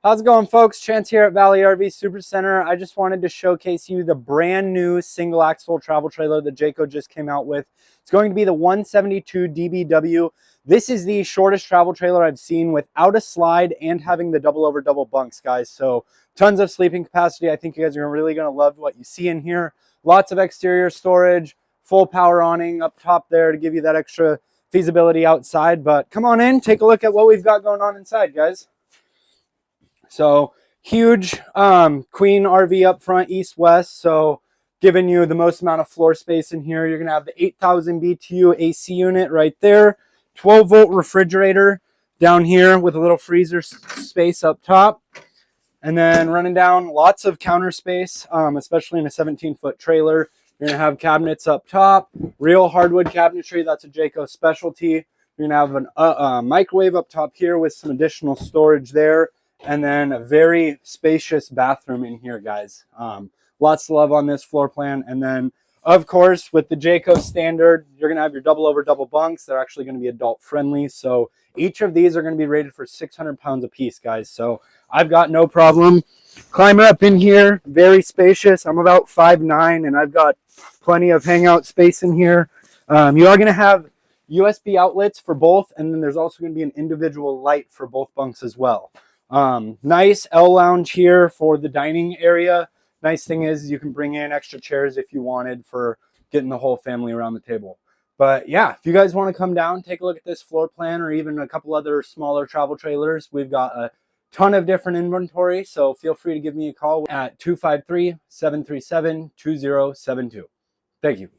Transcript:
How's it going, folks? Chance here at Valley RV Supercenter. I just wanted to showcase you the brand new single axle travel trailer that Jayco just came out with. It's going to be the 172DBW. This is the shortest travel trailer I've seen without a slide and having the double over double bunks, guys. So tons of sleeping capacity. I think you guys are really going to love what you see in here. Lots of exterior storage, full power awning up top there to give you that extra feasibility outside. But come on in, take a look at what we've got going on inside, guys. So huge queen RV up front, east-west. So giving you the most amount of floor space in here. You're going to have the 8,000 BTU AC unit right there. 12-volt refrigerator down here with a little freezer space up top. And then running down, lots of counter space, especially in a 17-foot trailer. You're going to have cabinets up top, real hardwood cabinetry. That's a Jayco specialty. You're going to have a microwave up top here with some additional storage there. And then a very spacious bathroom in here, guys. Lots to love on this floor plan. And then, of course, with the Jayco standard, you're going to have your double over double bunks. They're actually going to be adult friendly. So each of these are going to be rated for 600 pounds a piece, guys. So I've got no problem climbing up in here. Very spacious. I'm about 5'9", and I've got plenty of hangout space in here. You are going to have USB outlets for both. And then there's also going to be an individual light for both bunks as well. Nice L lounge here for the dining area. Nice thing is you can bring in extra chairs if you wanted for getting the whole family around the table. But yeah, if you guys want to come down, take a look at this floor plan or even a couple other smaller travel trailers. We've got a ton of different inventory, so feel free to give me a call at 253-737-2072. Thank you.